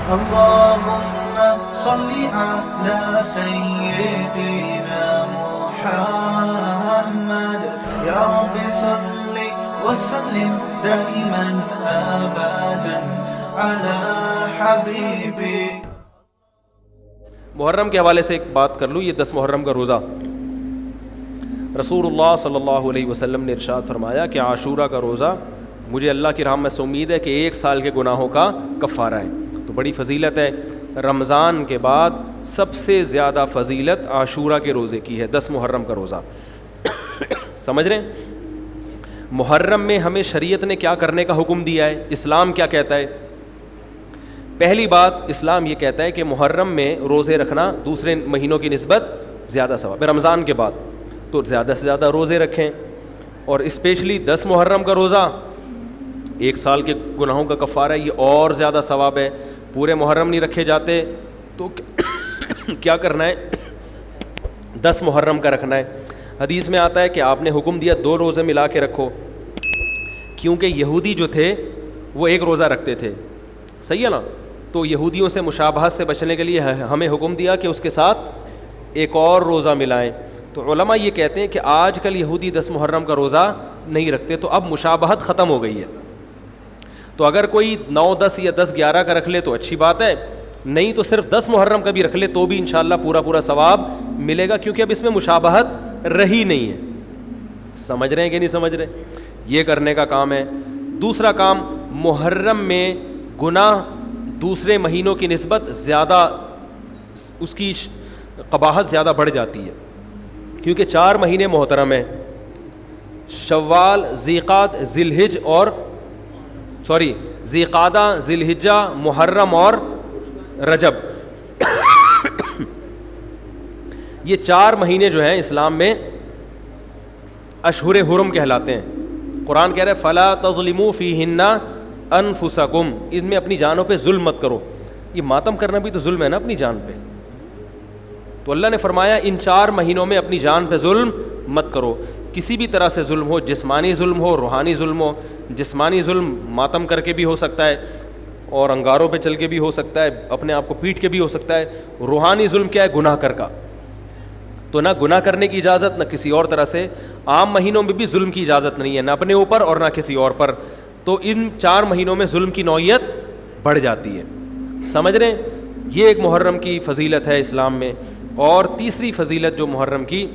اللهم صل على سيدنا محمد يا رب صل وسلم دائما ابدا على حبيبي. محرم کے حوالے سے ایک بات کر لوں. یہ 10 محرم کا روزہ رسول اللہ صلی اللہ علیہ وسلم نے ارشاد فرمایا کہ عاشورہ کا روزہ مجھے اللہ کی رحمت سے امید ہے کہ 1 سال کے گناہوں کا کفارہ ہے. تو بڑی فضیلت ہے. رمضان کے بعد سب سے زیادہ فضیلت عاشورہ کے روزے کی ہے, 10 محرم کا روزہ. سمجھ رہے ہیں محرم میں ہمیں شریعت نے کیا کرنے کا حکم دیا ہے, اسلام کیا کہتا ہے. پہلی بات, اسلام یہ کہتا ہے کہ محرم میں روزے رکھنا دوسرے مہینوں کی نسبت زیادہ ثواب ہے. رمضان کے بعد تو زیادہ سے زیادہ روزے رکھیں, اور اسپیشلی 10 محرم کا روزہ 1 سال کے گناہوں کا کفارہ ہے, یہ اور زیادہ ثواب ہے. پورے محرم نہیں رکھے جاتے تو کیا کرنا ہے, 10 محرم کا رکھنا ہے. حدیث میں آتا ہے کہ آپ نے حکم دیا 2 روزے ملا کے رکھو, کیونکہ یہودی جو تھے وہ 1 روزہ رکھتے تھے, صحیح ہے نا. تو یہودیوں سے مشابہت سے بچنے کے لیے ہمیں حکم دیا کہ اس کے ساتھ ایک اور روزہ ملائیں. تو علماء یہ کہتے ہیں کہ آج کل یہودی 10 محرم کا روزہ نہیں رکھتے, تو اب مشابہت ختم ہو گئی ہے. تو اگر کوئی 9, 10 یا 10, 11 کا رکھ لے تو اچھی بات ہے, نہیں تو صرف 10 محرم کا بھی رکھ لے تو بھی انشاءاللہ پورا ثواب ملے گا, کیونکہ اب اس میں مشابہت رہی نہیں ہے. سمجھ رہے ہیں کہ نہیں سمجھ رہے؟ یہ کرنے کا کام ہے. دوسرا کام, محرم میں گناہ دوسرے مہینوں کی نسبت زیادہ, اس کی قباحت زیادہ بڑھ جاتی ہے, کیونکہ 4 مہینے محترم ہیں, شوال, ذیقعد, ذیقعدہ, ذی الحجہ, محرم اور رجب. یہ 4 مہینے جو ہیں اسلام میں اشہر حرم کہلاتے ہیں. قرآن کہہ رہا ہے فلا تظلموا فیہن انفسکم, ان میں اپنی جانوں پہ ظلم مت کرو. یہ ماتم کرنا بھی تو ظلم ہے نا اپنی جان پہ. تو اللہ نے فرمایا ان 4 مہینوں میں اپنی جان پہ ظلم مت کرو. کسی بھی طرح سے ظلم ہو, جسمانی ظلم ہو, روحانی ظلم ہو. جسمانی ظلم ماتم کر کے بھی ہو سکتا ہے, اور انگاروں پہ چل کے بھی ہو سکتا ہے, اپنے آپ کو پیٹ کے بھی ہو سکتا ہے. روحانی ظلم کیا ہے, گناہ کر کا. تو نہ گناہ کرنے کی اجازت, نہ کسی اور طرح سے. عام مہینوں میں بھی ظلم کی اجازت نہیں ہے, نہ اپنے اوپر اور نہ کسی اور پر. تو ان 4 مہینوں میں ظلم کی نوعیت بڑھ جاتی ہے. سمجھ رہے ہیں, یہ ایک محرم کی فضیلت ہے اسلام میں. اور تیسری فضیلت جو محرم کی,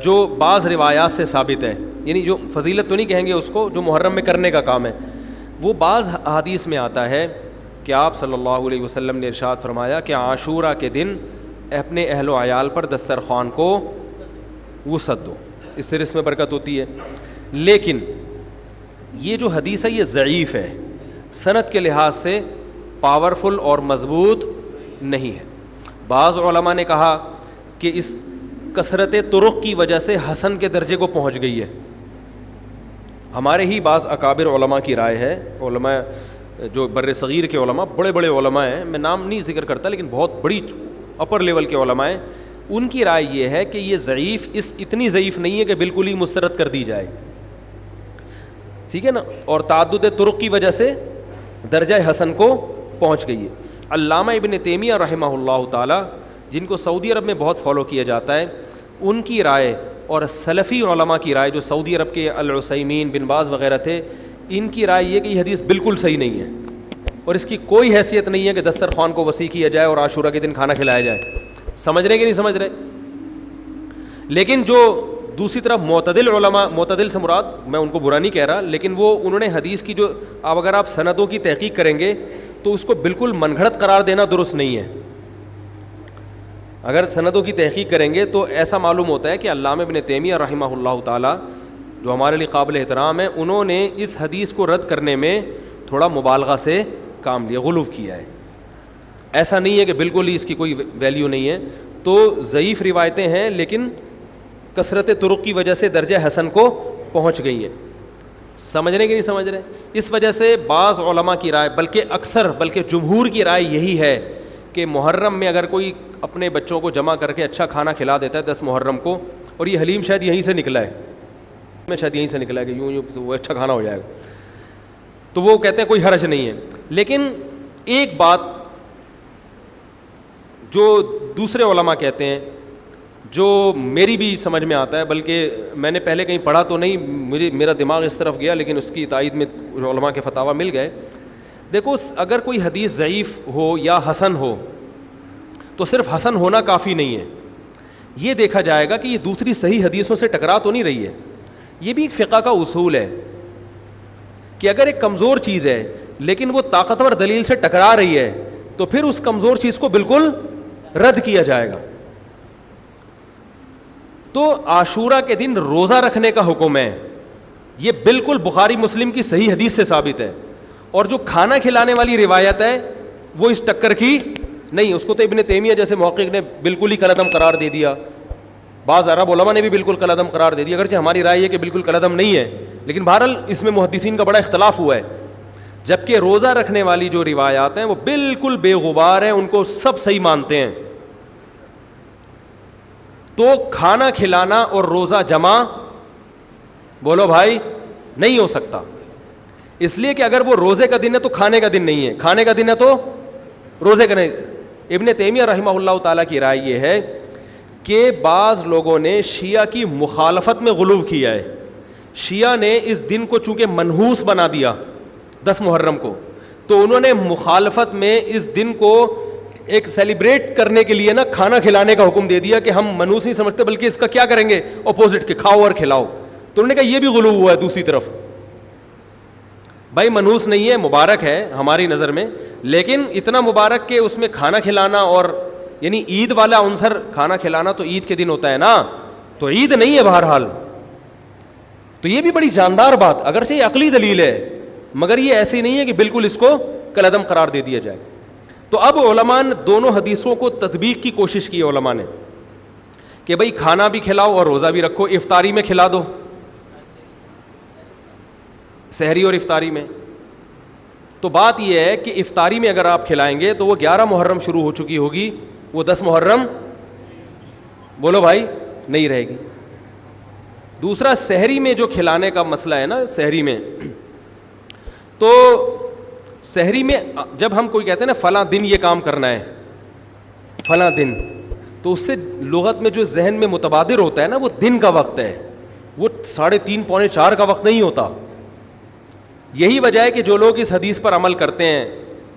جو بعض روایات سے ثابت ہے, یعنی جو فضیلت تو نہیں کہیں گے اس کو, جو محرم میں کرنے کا کام ہے, وہ بعض احادیث میں آتا ہے کہ آپ صلی اللہ علیہ وسلم نے ارشاد فرمایا کہ عاشورہ کے دن اپنے اہل و عیال پر دسترخوان کو وسعت دو, اس سے رزق میں برکت ہوتی ہے. لیکن یہ جو حدیث ہے یہ ضعیف ہے, سند کے لحاظ سے پاورفل اور مضبوط نہیں ہے. بعض علماء نے کہا کہ اس کثرت طرق کی وجہ سے حسن کے درجے کو پہنچ گئی ہے. ہمارے ہی بعض اکابر علماء کی رائے ہے, علماء جو بر صغیر کے علماء, بڑے بڑے علماء ہیں, میں نام نہیں ذکر کرتا لیکن بہت بڑی اپر لیول کے علماء ہیں, ان کی رائے یہ ہے کہ یہ ضعیف اتنی ضعیف نہیں ہے کہ بالکل ہی مسترد کر دی جائے, ٹھیک ہے نا, اور تعدد طرق کی وجہ سے درجہ حسن کو پہنچ گئی ہے. علامہ ابن تیمیہ رحمہ اللہ تعالی, جن کو سعودی عرب میں بہت فالو کیا جاتا ہے, ان کی رائے اور سلفی علماء کی رائے, جو سعودی عرب کے العثیمین, بن باز وغیرہ تھے, ان کی رائے یہ کہ یہ حدیث بالکل صحیح نہیں ہے, اور اس کی کوئی حیثیت نہیں ہے کہ دسترخوان کو وسیع کیا جائے اور عاشورہ کے دن کھانا کھلایا جائے. سمجھ رہے کہ نہیں سمجھ رہے؟ لیکن جو دوسری طرف معتدل علماء, معتدل سے مراد میں ان کو برا نہیں کہہ رہا, لیکن وہ انہوں نے حدیث کی جو, اب اگر آپ سندوں کی تحقیق کریں گے تو اس کو بالکل من گھڑت قرار دینا درست نہیں ہے. اگر سندوں کی تحقیق کریں گے تو ایسا معلوم ہوتا ہے کہ علامہ ابن تیمیہ رحمہ اللہ تعالی, جو ہمارے لیے قابل احترام ہیں, انہوں نے اس حدیث کو رد کرنے میں تھوڑا مبالغہ سے کام لیا, غلو کیا ہے. ایسا نہیں ہے کہ بالکل ہی اس کی کوئی ویلیو نہیں ہے. تو ضعیف روایتیں ہیں لیکن کثرت طرق کی وجہ سے درجہ حسن کو پہنچ گئی ہیں. سمجھ رہے کہ نہیں سمجھ رہے؟ اس وجہ سے بعض علماء کی رائے, بلکہ جمہور کی رائے یہی ہے کہ محرم میں اگر کوئی اپنے بچوں کو جمع کر کے اچھا کھانا کھلا دیتا ہے 10 محرم کو, اور یہ حلیم شاید یہیں سے نکلا ہے, شاید یہیں سے نکلا ہے کہ یوں وہ اچھا کھانا ہو جائے گا, تو وہ کہتے ہیں کوئی حرج نہیں ہے. لیکن ایک بات جو دوسرے علماء کہتے ہیں, جو میری بھی سمجھ میں آتا ہے, بلکہ میں نے پہلے کہیں پڑھا تو نہیں, میرا دماغ اس طرف گیا, لیکن اس کی تائید میں علماء کے فتاویٰ مل گئے. دیکھو, اگر کوئی حدیث ضعیف ہو یا حسن ہو تو صرف حسن ہونا کافی نہیں ہے, یہ دیکھا جائے گا کہ یہ دوسری صحیح حدیثوں سے ٹکرا تو نہیں رہی ہے. یہ بھی ایک فقہ کا اصول ہے کہ اگر ایک کمزور چیز ہے لیکن وہ طاقتور دلیل سے ٹکرا رہی ہے تو پھر اس کمزور چیز کو بالکل رد کیا جائے گا. تو عاشورہ کے دن روزہ رکھنے کا حکم ہے, یہ بالکل بخاری مسلم کی صحیح حدیث سے ثابت ہے. اور جو کھانا کھلانے والی روایت ہے وہ اس ٹکر کی نہیں, اس کو تو ابن تیمیہ جیسے محقق نے بالکل ہی کالعدم قرار دے دیا, بعض عرب علماء نے بھی بالکل کالعدم قرار دے دیا, اگرچہ ہماری رائے ہے کہ بالکل کالعدم نہیں ہے, لیکن بہرحال اس میں محدثین کا بڑا اختلاف ہوا ہے. جبکہ روزہ رکھنے والی جو روایات ہیں وہ بالکل بے غبار ہیں, ان کو سب صحیح مانتے ہیں. تو کھانا کھلانا اور روزہ جمع بولو بھائی نہیں ہو سکتا, اس لیے کہ اگر وہ روزے کا دن ہے تو کھانے کا دن نہیں ہے, کھانے کا دن ہے تو روزے کا نہیں. ابن تیمیہ رحمہ اللہ تعالیٰ کی رائے یہ ہے کہ بعض لوگوں نے شیعہ کی مخالفت میں غلو کیا ہے. شیعہ نے اس دن کو چونکہ منحوس بنا دیا 10 محرم کو, تو انہوں نے مخالفت میں اس دن کو ایک سیلیبریٹ کرنے کے لیے نا کھانا کھلانے کا حکم دے دیا کہ ہم منحوس نہیں سمجھتے بلکہ اس کا کیا کریں گے اپوزٹ, کہ کھاؤ اور کھلاؤ. تو انہوں نے کہا یہ بھی غلو ہوا ہے دوسری طرف. بھائی منحوس نہیں ہے, مبارک ہے ہماری نظر میں, لیکن اتنا مبارک کہ اس میں کھانا کھلانا اور یعنی عید والا عنصر, کھانا کھلانا تو عید کے دن ہوتا ہے نا, تو عید نہیں ہے بہرحال. تو یہ بھی بڑی جاندار بات, اگرچہ یہ عقلی دلیل ہے مگر یہ ایسی نہیں ہے کہ بالکل اس کو کالعدم قرار دے دیا جائے. تو اب علماء نے دونوں حدیثوں کو تطبیق کی کوشش کی علماء نے کہ بھئی کھانا بھی کھلاؤ اور روزہ بھی رکھو, افطاری میں کھلا دو, سحری اور افطاری میں. تو بات یہ ہے کہ افطاری میں اگر آپ کھلائیں گے تو وہ 11 محرم شروع ہو چکی ہوگی, وہ 10 محرم بولو بھائی نہیں رہے گی. دوسرا سحری میں جو کھلانے کا مسئلہ ہے نا, سحری میں تو سحری میں جب ہم کوئی کہتے ہیں نا فلاں دن یہ کام کرنا ہے فلاں دن, تو اس سے لغت میں جو ذہن میں متبادر ہوتا ہے نا وہ دن کا وقت ہے, وہ 3:30 پونے 4 کا وقت نہیں ہوتا. یہی وجہ ہے کہ جو لوگ اس حدیث پر عمل کرتے ہیں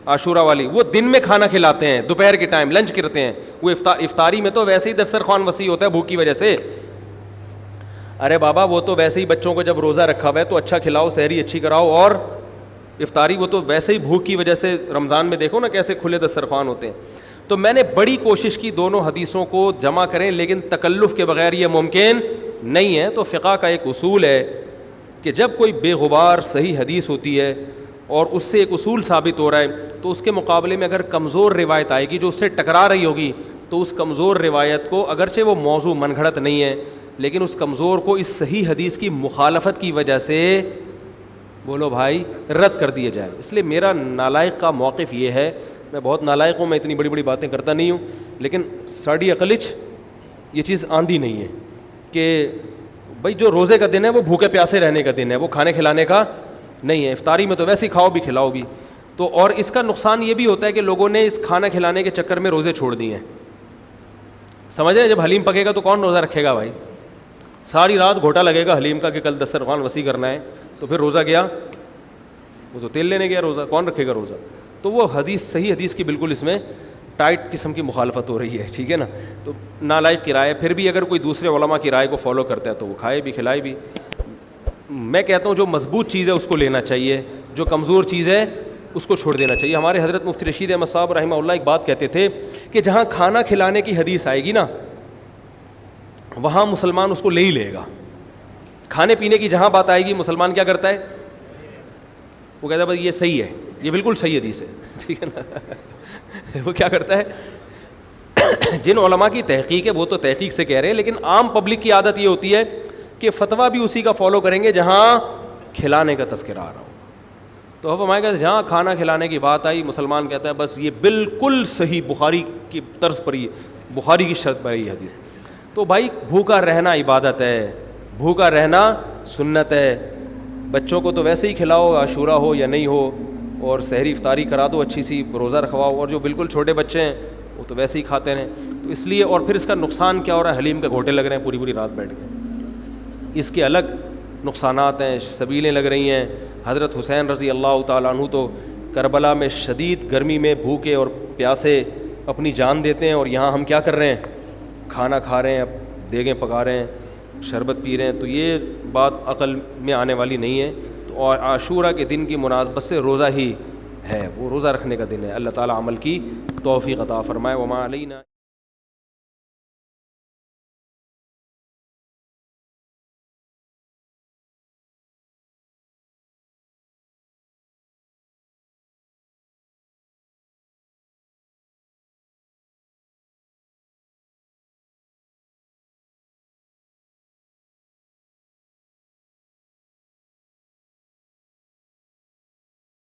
عاشورہ والی, وہ دن میں کھانا کھلاتے ہیں, دوپہر کے ٹائم لنچ کرتے ہیں. وہ افطاری میں تو ویسے ہی دسترخوان وسیع ہوتا ہے بھوک کی وجہ سے. ارے بابا وہ تو ویسے ہی بچوں کو جب روزہ رکھا ہوا ہے تو اچھا کھلاؤ, سحری اچھی کراؤ, اور افطاری وہ تو ویسے ہی بھوک کی وجہ سے, رمضان میں دیکھو نا کیسے کھلے دسترخوان ہوتے ہیں. تو میں نے بڑی کوشش کی دونوں حدیثوں کو جمع کریں, لیکن تکلف کے بغیر یہ ممکن نہیں ہے. تو فقہ کا ایک اصول ہے کہ جب کوئی بے غبار صحیح حدیث ہوتی ہے اور اس سے ایک اصول ثابت ہو رہا ہے, تو اس کے مقابلے میں اگر کمزور روایت آئے گی جو اس سے ٹکرا رہی ہوگی, تو اس کمزور روایت کو, اگرچہ وہ موضوع من گھڑت نہیں ہے, لیکن اس کمزور کو اس صحیح حدیث کی مخالفت کی وجہ سے بولو بھائی رد کر دیا جائے. اس لیے میرا نالائق کا موقف یہ ہے, میں بہت نالائق ہوں, میں اتنی بڑی بڑی باتیں کرتا نہیں ہوں, لیکن ساڑی عقلچ یہ چیز آندھی نہیں ہے کہ بھائی جو روزے کا دن ہے وہ بھوکے پیاسے رہنے کا دن ہے, وہ کھانے کھلانے کا نہیں ہے. افطاری میں تو ویسے ہی کھاؤ بھی کھلاؤ بھی. تو اور اس کا نقصان یہ بھی ہوتا ہے کہ لوگوں نے اس کھانا کھلانے کے چکر میں روزے چھوڑ دیے ہیں. سمجھ رہے ہیں, جب حلیم پکے گا تو کون روزہ رکھے گا بھائی, ساری رات گھوٹا لگے گا حلیم کا کہ کل دسترخوان وسیع کرنا ہے, تو پھر روزہ گیا, وہ تو تیل لینے گیا, روزہ کون رکھے گا روزہ. تو وہ حدیث صحیح حدیث کی بالکل اس میں ٹائٹ قسم کی مخالفت ہو رہی ہے, ٹھیک ہے نا. تو نالائق کی رائے, پھر بھی اگر کوئی دوسرے علماء کی رائے کو فالو کرتا ہے تو وہ کھائے بھی کھلائے بھی. میں کہتا ہوں جو مضبوط چیز ہے اس کو لینا چاہیے, جو کمزور چیز ہے اس کو چھوڑ دینا چاہیے. ہمارے حضرت مفتی رشید احمد صاحب رحمہ اللہ ایک بات کہتے تھے کہ جہاں کھانا کھلانے کی حدیث آئے گی نا وہاں مسلمان اس کو لے ہی لے گا. کھانے پینے کی جہاں بات آئے گی مسلمان کیا کرتا ہے, وہ کہتا ہے بھائی یہ صحیح ہے, یہ بالکل صحیح حدیث ہے, ٹھیک ہے نا. وہ کیا کرتا ہے, جن علماء کی تحقیق ہے وہ تو تحقیق سے کہہ رہے ہیں, لیکن عام پبلک کی عادت یہ ہوتی ہے کہ فتویٰ بھی اسی کا فالو کریں گے جہاں کھلانے کا تذکرہ آ رہا ہو. تو اب ہمارے کہتے ہیں جہاں کھانا کھلانے کی بات آئی مسلمان کہتا ہے بس یہ بالکل صحیح بخاری کی طرز پر, یہ بخاری کی شرط پر یہ حدیث. تو بھائی بھوکا رہنا عبادت ہے, بھوکا رہنا سنت ہے. بچوں کو تو ویسے ہی کھلاؤ عاشورہ ہو یا نہیں ہو, اور سحری افطاری کرا دو اچھی سی, روزہ رکھواؤ, اور جو بالکل چھوٹے بچے ہیں وہ تو ویسے ہی کھاتے رہیں. تو اس لیے, اور پھر اس کا نقصان کیا ہو رہا ہے, حلیم کے گھوٹے لگ رہے ہیں پوری رات بیٹھ کے, اس کے الگ نقصانات ہیں, سبیلیں لگ رہی ہیں. حضرت حسین رضی اللہ تعالیٰ عنہ تو کربلا میں شدید گرمی میں بھوکے اور پیاسے اپنی جان دیتے ہیں, اور یہاں ہم کیا کر رہے ہیں, کھانا کھا رہے ہیں, دیگیں پکا رہے ہیں, شربت پی رہے ہیں. تو یہ بات عقل میں آنے والی نہیں ہے. تو عاشورہ کے دن کی مناسبت سے روزہ ہی ہے, وہ روزہ رکھنے کا دن ہے. اللہ تعالیٰ عمل کی توفیق عطا فرمائے. وما علینا.